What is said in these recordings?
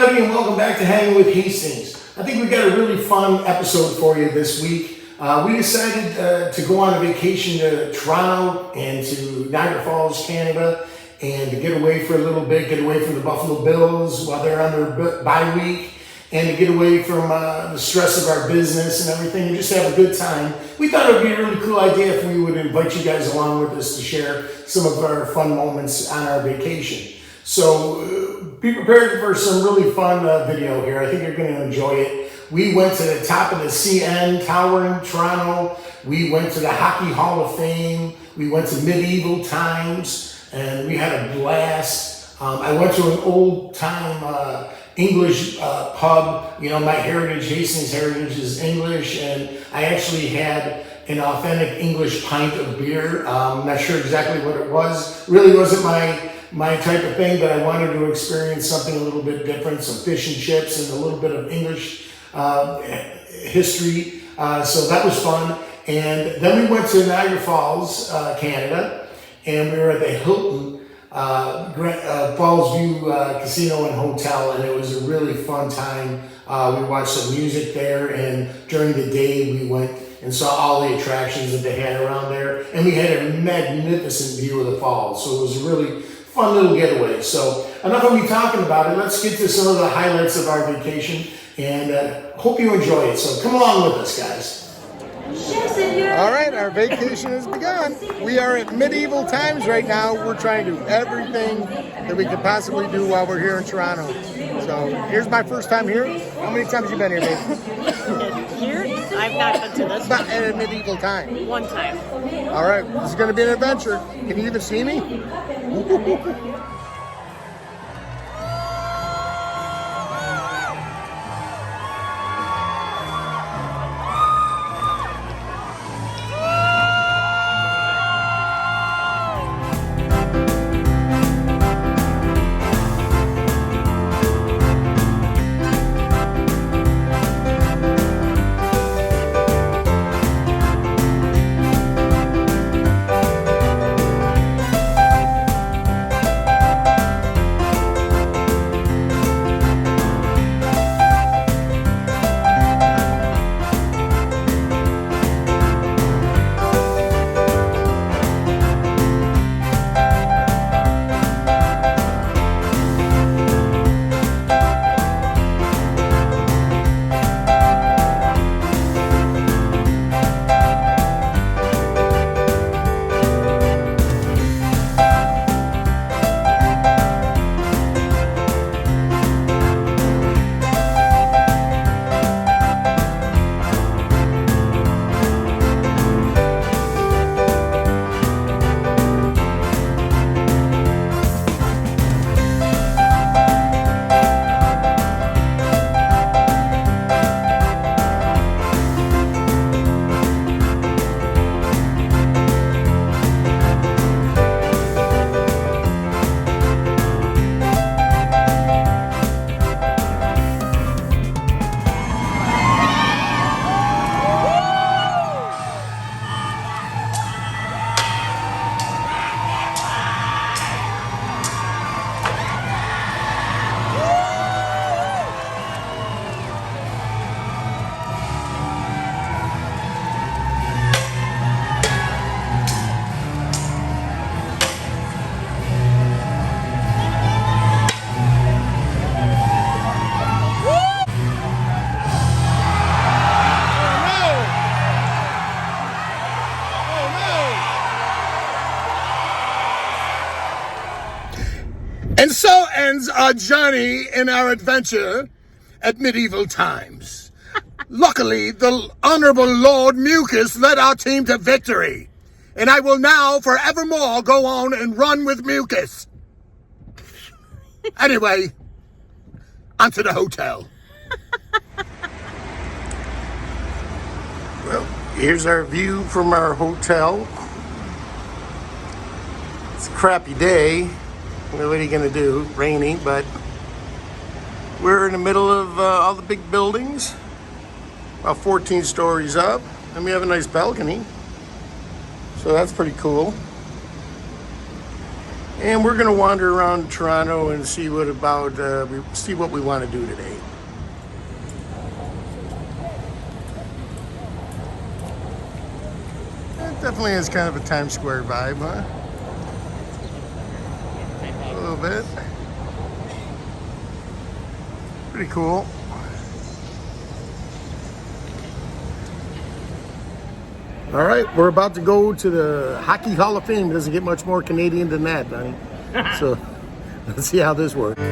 everybody, and welcome back to Hanging with Hastings. I think we got a really fun episode for you this week. We decided to go on a vacation to Toronto and to Niagara Falls, Canada, and to get away for a little bit, get away from the Buffalo Bills while they're on their bye week, and to get away from the stress of our business and everything, and just have a good time. We thought it would be a really cool idea if we would invite you guys along with us to share some of our fun moments on our vacation. So be prepared for some really fun video here. I think you're going to enjoy it. We went to the top of the CN Tower in Toronto. We went to the Hockey Hall of Fame. We went to medieval times, and we had a blast. I went to an old-time English pub. You know, my heritage, Hastings heritage, is English, and I actually had an authentic English pint of beer. I'm not sure exactly what it was. Really wasn't my type of thing, but I wanted to experience something a little bit different, some fish and chips and a little bit of English history. So that was fun. And then we went to Niagara Falls, Canada, and we were at the Hilton Falls View Casino and Hotel, and it was a really fun time. We watched some music there, and during the day we went and saw all the attractions that they had around there, and we had a magnificent view of the falls. So it was a really fun little getaway. So enough of me talking about it. Let's get to some of the highlights of our vacation, and hope you enjoy it. So come along with us, guys. All right, our vacation has begun. We are at medieval times right now. We're trying to do everything that we could possibly do while we're here in Toronto. So here's my first time here. How many times have you been here, baby? Here? I've not been to this Not at a medieval time. one time. All right, this is going to be an adventure. Can you even see me? And so ends our journey in our adventure at medieval times. Luckily, the Honorable Lord Mucus led our team to victory. And I will now forevermore go on and run with Mucus. Anyway, onto the hotel. Well, here's our view from our hotel. It's a crappy day. What are you gonna do? Rainy, but we're in the middle of all the big buildings, about 14 stories up, and we have a nice balcony. So that's pretty cool. And we're gonna wander around Toronto and see what we want to do today. It definitely has kind of a Times Square vibe, huh? A little bit. Pretty cool. All right, we're about to go to the Hockey Hall of Fame. It doesn't get much more Canadian than that, honey. So let's see how this works.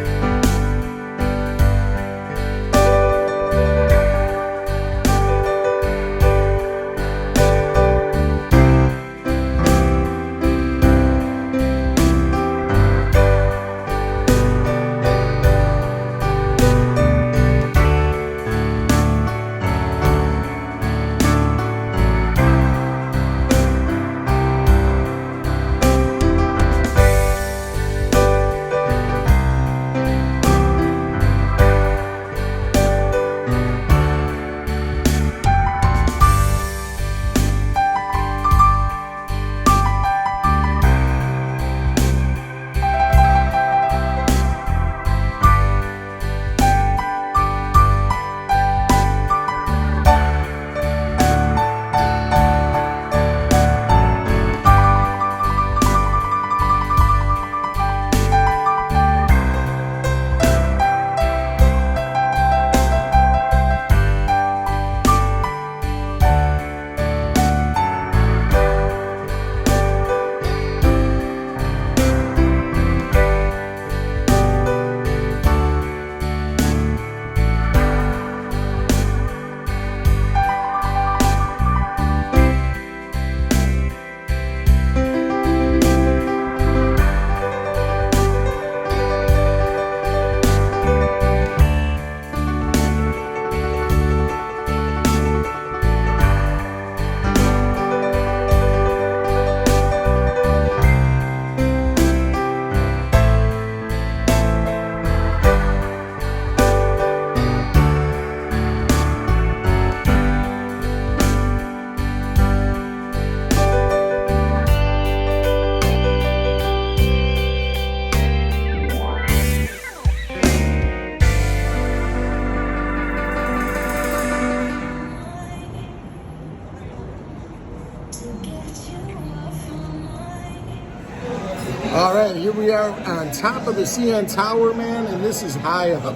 All right, here we are on top of the CN Tower, man, and this is high up.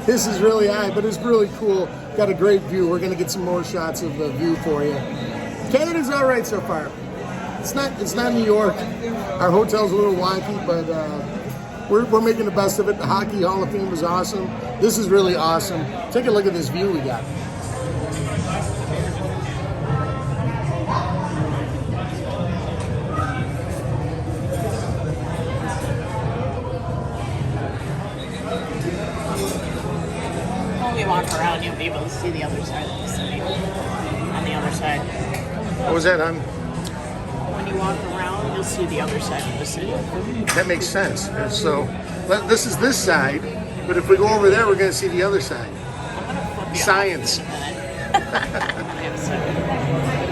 This is really high, but it's really cool. Got a great view. We're gonna get some more shots of the view for you. Canada's all right so far. It's not New York. Our hotel's a little wonky, but we're making the best of it. The Hockey Hall of Fame was awesome. This is really awesome. Take a look at this view we got. When we walk around, you'll be able to see the other side of the city. On the other side. What was that, hon? When you walk around, you'll see the other side of the city. That makes sense. So this is this side, but if we go over there, we're going to see the other side. Science.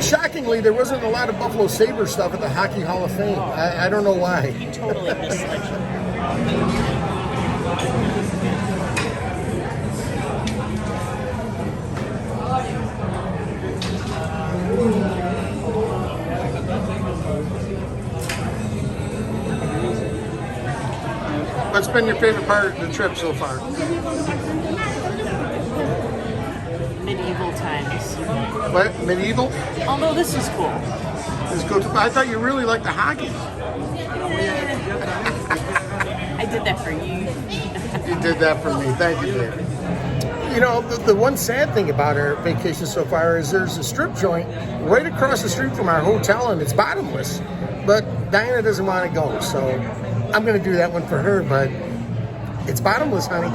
Shockingly, there wasn't a lot of Buffalo Sabre stuff at the Hockey Hall of Fame. I don't know why. You totally misled you. What's been your favorite part of the trip so far? Medieval times. What? Medieval? Although this is cool. It's good. I thought you really liked the hockey. I did that for you. You did that for me. Thank you, David. You know, the one sad thing about our vacation so far is there's a strip joint right across the street from our hotel, and it's bottomless. But Diana doesn't want to go, so I'm going to do that one for her, but it's bottomless, honey.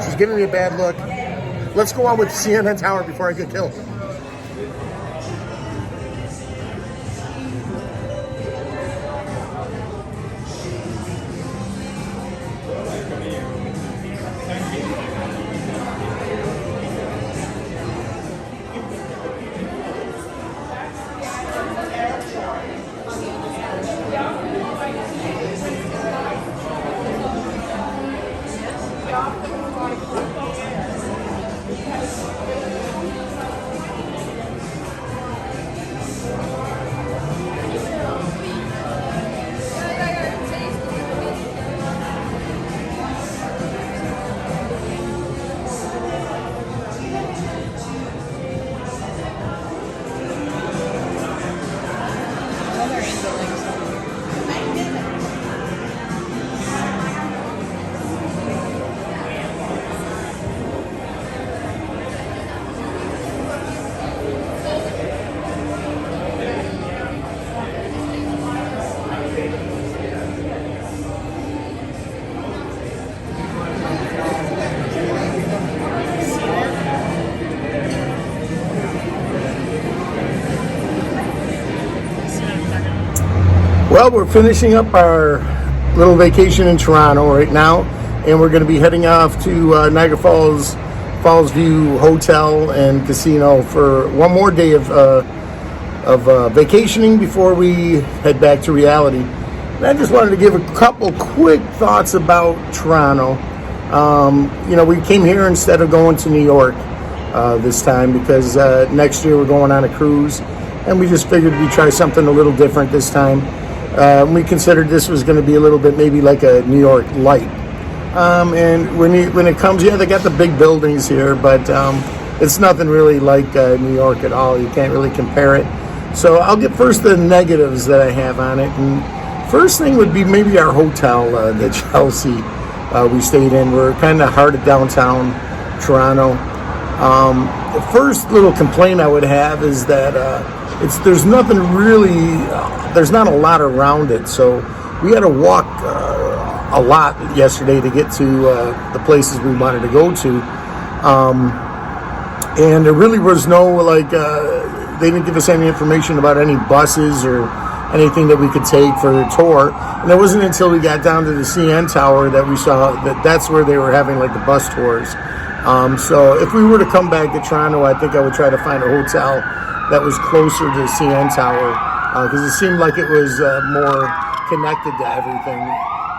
She's giving me a bad look. Let's go on with CNN Tower before I get killed. Well, we're finishing up our little vacation in Toronto right now, and we're going to be heading off to Niagara Falls View Hotel and Casino for one more day of vacationing before we head back to reality. And I just wanted to give a couple quick thoughts about Toronto. We came here instead of going to New York this time because next year we're going on a cruise, and we just figured we'd try something a little different this time. We considered this was going to be a little bit maybe like a New York light. And when it comes, they got the big buildings here, but it's nothing really like New York at all. You can't really compare it. So I'll get first the negatives that I have on it. And first thing would be maybe our hotel, the Chelsea we stayed in. We're kind of hard at downtown Toronto. The first little complaint I would have is that there's nothing really, there's not a lot around it. So we had to walk a lot yesterday to get to the places we wanted to go to. And there really was no, they didn't give us any information about any buses or anything that we could take for the tour. And it wasn't until we got down to the CN Tower that we saw that's where they were having the bus tours. So if we were to come back to Toronto, I think I would try to find a hotel that was closer to the CN Tower because it seemed like it was more connected to everything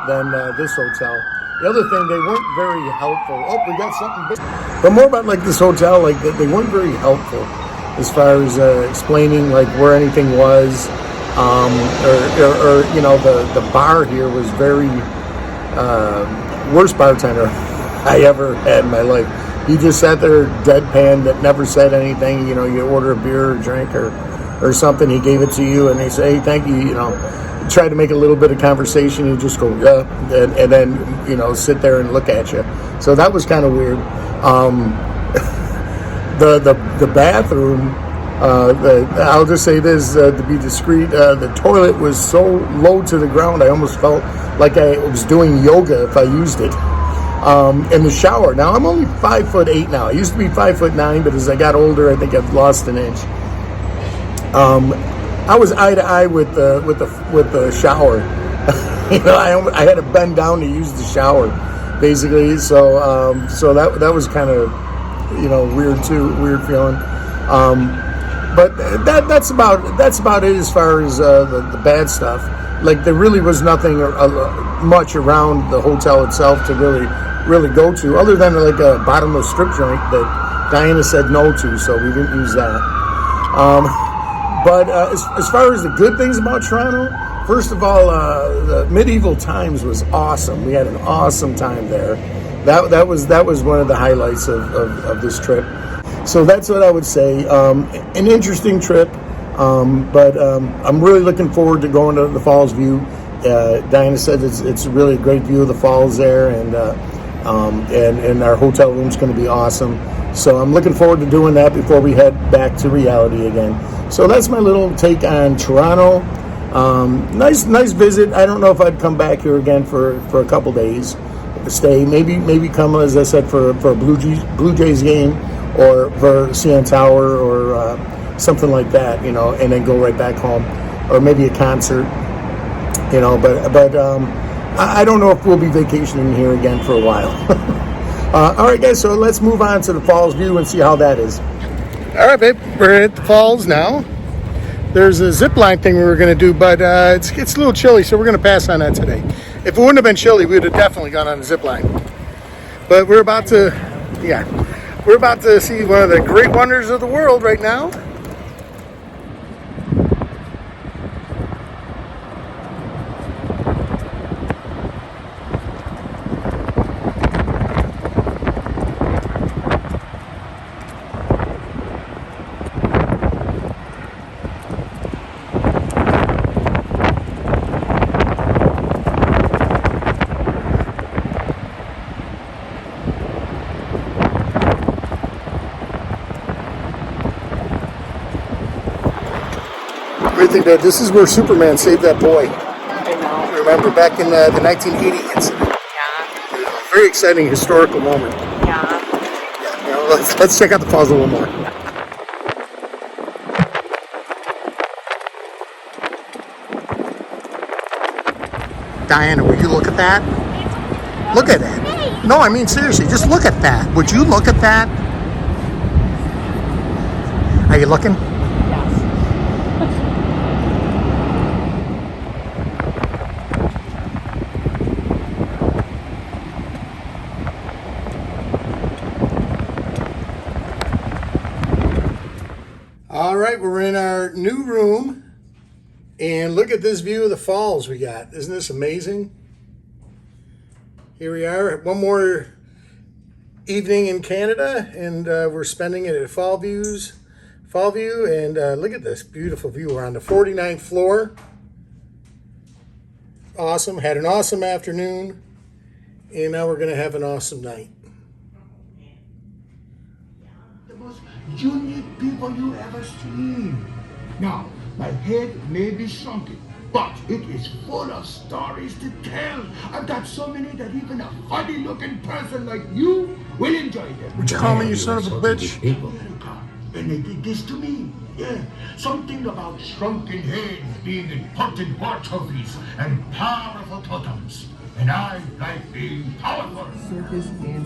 than this hotel. The other thing, they weren't very helpful. Oh, we got something big. But more about this hotel, they weren't very helpful as far as explaining where anything was, or the bar here was very worst bartender I ever had in my life. He just sat there deadpan, that never said anything. You order a beer or drink or something, he gave it to you, and they say, hey, thank you. Try to make a little bit of conversation. You just go, yeah, and then sit there and look at you. So that was kind of weird. The bathroom. I'll just say this to be discreet. The toilet was so low to the ground, I almost felt like I was doing yoga if I used it. And the shower. Now I'm only 5'8" now. I used to be 5'9", but as I got older, I think I've lost an inch. I was eye to eye with the shower. I had to bend down to use the shower, basically. So that was kind of weird too, weird feeling. But that's about it as far as the bad stuff. There really was nothing much around the hotel itself to really go to, other than a bottomless strip joint that Diana said no to, so we didn't use that. But as far as the good things about Toronto, first of all, the Medieval Times was awesome. We had an awesome time there. That was one of the highlights of this trip. So that's what I would say. An interesting trip, but I'm really looking forward to going to the Falls View. Diana said it's really a great view of the falls there, and our hotel room's going to be awesome. So I'm looking forward to doing that before we head back to reality again. So that's my little take on Toronto. Nice visit. I don't know if I'd come back here again for a couple days. Stay, maybe come, as I said, for a Blue Jays game, or for CN Tower, or something like that, and then go right back home, or maybe a concert, But I don't know if we'll be vacationing here again for a while. All right, guys. So let's move on to the Falls View and see how that is. All right, babe. We're at the falls now. There's a zip line thing we were going to do, but it's a little chilly, so we're going to pass on that today. If it wouldn't have been chilly, we would have definitely gone on a zip line. But we're about to, yeah, we're about to see one of the great wonders of the world right now. Great thing that this is where Superman saved that boy. I know. Remember back in the 1980 incident. Yeah. Very exciting historical moment. Yeah. You know, let's check out the falls a little more. Diana, would you look at that? Look at that. No, I mean seriously, just look at that. Would you look at that? Are you looking? All right, we're in our new room, and look at this view of the falls we got. Isn't this amazing? Here we are, one more evening in Canada, and we're spending it at Fall View, and look at this beautiful view. We're on the 49th floor. Awesome, had an awesome afternoon, and now we're gonna have an awesome night. The most unique people you ever seen. Now, my head may be shrunken, but it is full of stories to tell. I've got so many that even a funny-looking person like you will enjoy them. Would you call me, you son of a bitch? America, and they did this to me. Yeah, something about shrunken heads being important war trophies and powerful totems. And I like being powerful.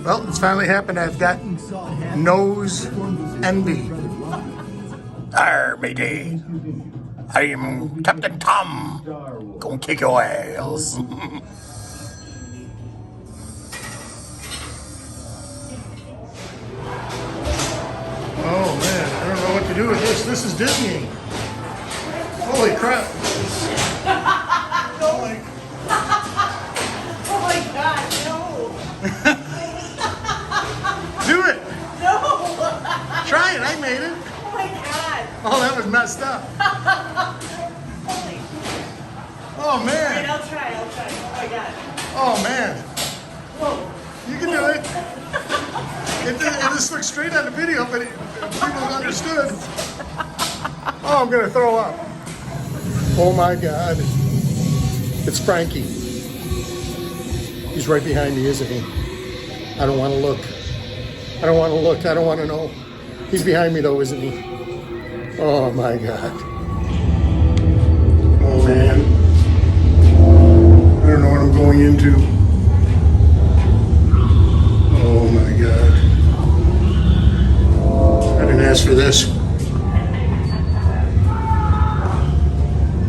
Well, it's finally happened. I've got nose envy. Arr, matey. I am Captain Tom. Gonna kick your ass. Oh man, I don't know what to do with this. This is Disney. Holy crap. Oh my God, no. Do it. No. Try it. I made it. Oh my God. Oh, that was messed up. Holy. Oh All right, man. I'll try. Oh my God. Oh man. Whoa. You can do it. It just looked straight on the video, but people understood. Oh, I'm gonna throw up. Oh my God. It's Frankie. He's right behind me, isn't he? I don't want to look. I don't want to look. I don't want to know. He's behind me though, isn't he? Oh my God. Oh man. I don't know what I'm going into. Oh my God. I didn't ask for this.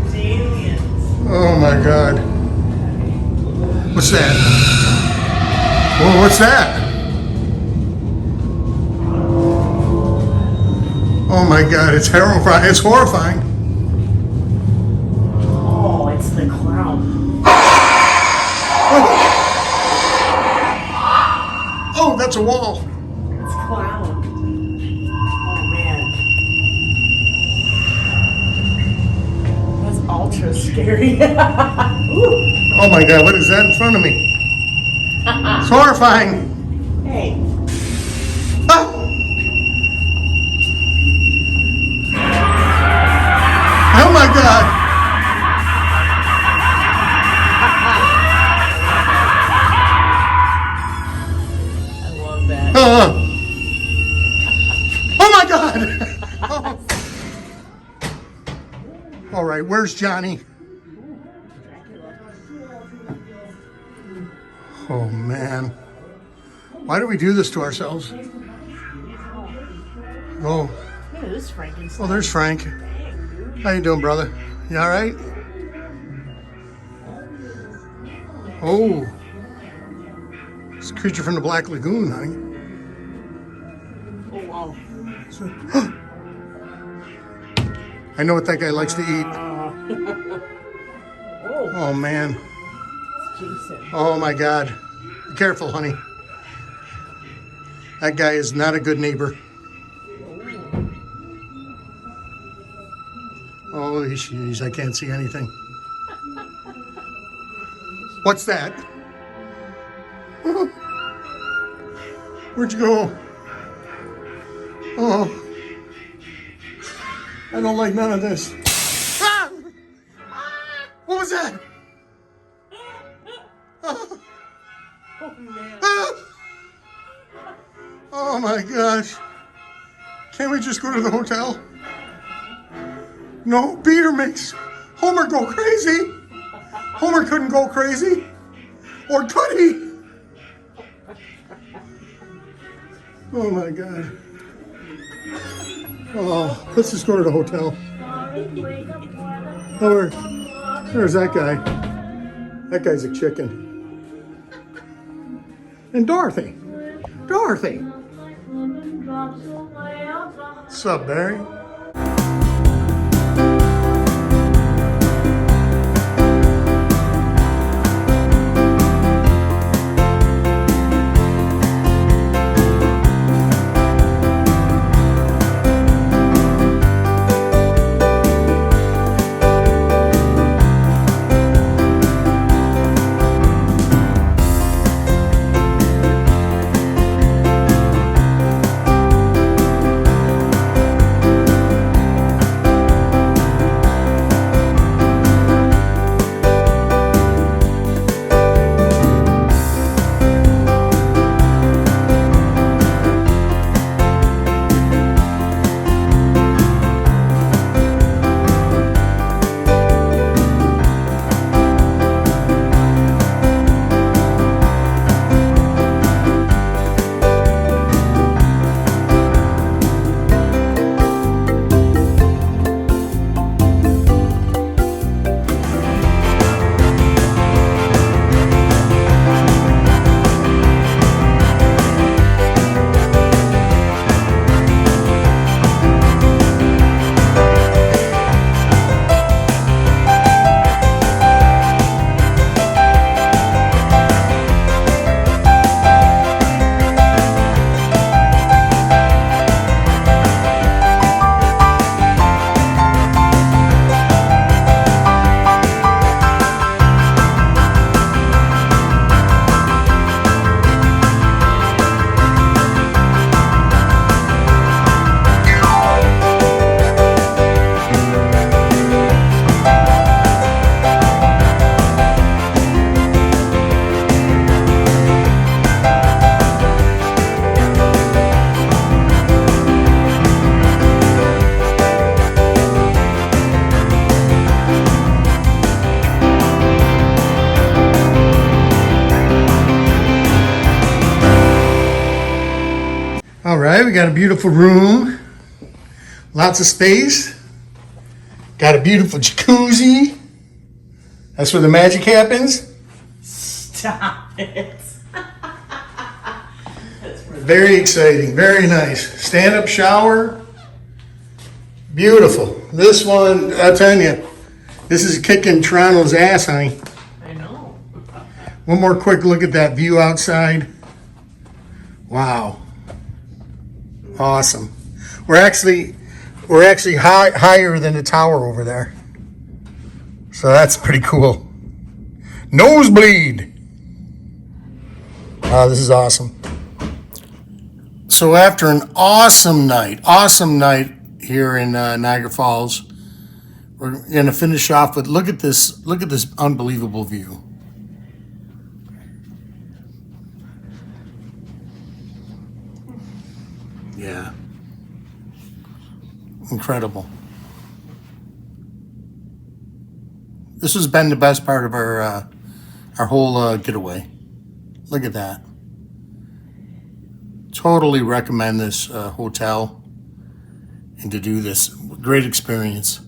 It's aliens. Oh my God. What's that? Whoa, what's that? Oh my God, it's horrifying. It's horrifying. Oh, it's the clown. Oh, that's a wall. It's clown. Oh man. That's ultra scary. Ooh. Oh my God, what is that in front of me? It's horrifying. Hey. Oh, oh my God. I love that. Oh my God. All right, where's Johnny? Oh man. Why do we do this to ourselves? Oh, Look at this Frankenstein. oh, there's Frank. How you doing, brother? You all right? Oh. It's a creature from the Black Lagoon, honey. Oh, wow. I know what that guy likes to eat. Oh, man. Jason. Oh, my God. Be careful, honey. That guy is not a good neighbor. Oh, jeez, I can't see anything. What's that? Where'd you go? Oh, I don't like none of this. Ah! What was that? Oh, ah! Oh my gosh. Can't we just go to the hotel? No, Peter makes Homer go crazy. Homer couldn't go crazy. Or could he? Oh my God. Oh, let's just go to the hotel. Oh, there's that guy. That guy's a chicken. And Dorothy. Dorothy. What's up, Barry? All right, we got a beautiful room, lots of space, got a beautiful jacuzzi. That's where the magic happens. Stop it. Very exciting, very nice. Stand-up shower, beautiful. This one, I'll tell you, this is kicking Toronto's ass, honey. I know. One more quick look at that view outside. Wow. Awesome. We're actually higher than the tower over there. So that's pretty cool. Nosebleed. Wow, this is awesome. So after an awesome night here in Niagara Falls, we're gonna finish off with look at this unbelievable view. Yeah. Incredible. This has been the best part of our whole getaway. Look at that. Totally recommend this hotel and to do this. Great experience.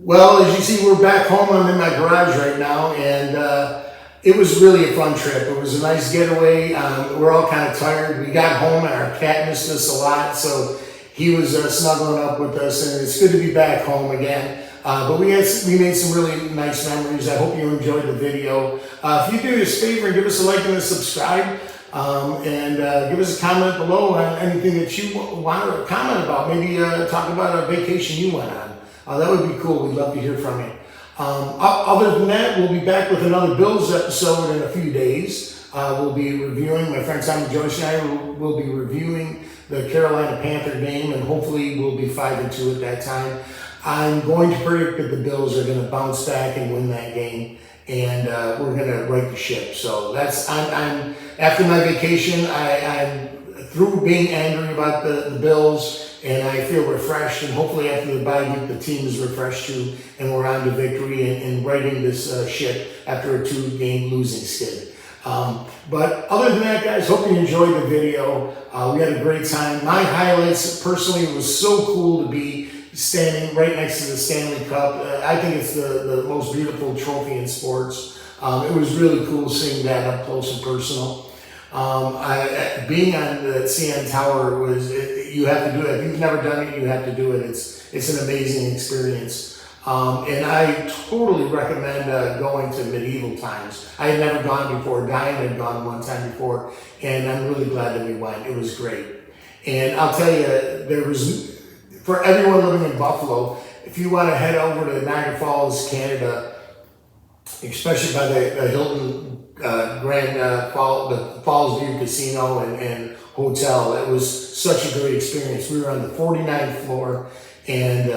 Well, as you see, we're back home. I'm in my garage right now, and it was really a fun trip. It was a nice getaway. We're all kind of tired. We got home, and our cat missed us a lot, so he was snuggling up with us, and it's good to be back home again. But we made some really nice memories. I hope you enjoyed the video. If you do us a favor and give us a like and a subscribe, and give us a comment below on anything that you want to comment about. Maybe talk about a vacation you went on. That would be cool. We'd love to hear from you. Other than that, we'll be back with another Bills episode in a few days. We'll be reviewing, my friend Simon Joyce and I will be reviewing the Carolina Panther game, and hopefully we'll be 5-2 at that time. I'm going to predict that the Bills are going to bounce back and win that game, and we're going to right the ship. So I'm after my vacation, I'm through being angry about the Bills, and I feel refreshed, and hopefully after the bye week, the team is refreshed too, and we're on to victory and righting this ship after a 2-game losing skid. But other than that, guys, hope you enjoyed the video. We had a great time. My highlights, personally, it was so cool to be standing right next to the Stanley Cup. I think it's the most beautiful trophy in sports. It was really cool seeing that up close and personal. Being on the CN Tower you have to do it. If you've never done it, you have to do it. It's an amazing experience. And I totally recommend going to medieval times. I had never gone before. Diane had gone one time before, and I'm really glad that we went. It was great. And I'll tell you, for everyone living in Buffalo, if you want to head over to Niagara Falls, Canada, especially by the Hilton the Falls View Casino and Hotel, it was such a great experience. We were on the 49th floor, and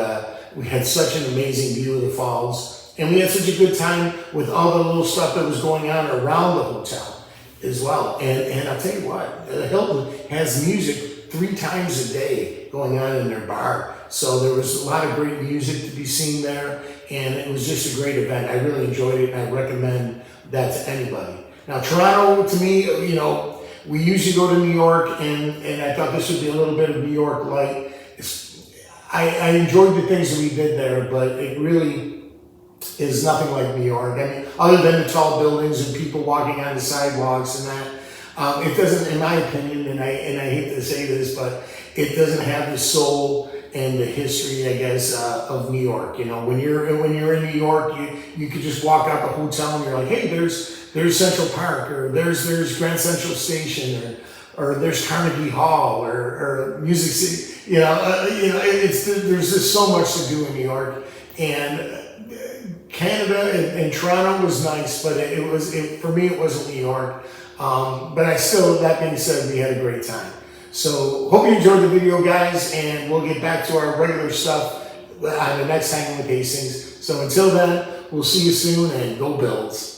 we had such an amazing view of the falls, and we had such a good time with all the little stuff that was going on around the hotel as well. And I'll tell you what, the Hilton has music 3 times a day going on in their bar. So there was a lot of great music to be seen there, and it was just a great event. I really enjoyed it, and I recommend that to anybody. Now, Toronto, to me, we usually go to New York, and I thought this would be a little bit of New York light. I enjoyed the things that we did there, but it really is nothing like New York. I mean, other than the tall buildings and people walking on the sidewalks and that, it doesn't, in my opinion, and I hate to say this, but it doesn't have the soul and the history, I guess, of New York. When you're in New York, you could just walk out the hotel and you're like, hey, there's Central Park, or there's Grand Central Station, or there's Carnegie Hall, or Music City. There's just so much to do in New York, and Canada and Toronto was nice, but for me it wasn't New York. But that being said, we had a great time. So hope you enjoyed the video, guys, and we'll get back to our regular stuff on the next Hanging with Hastings. So until then, we'll see you soon, and go Bills.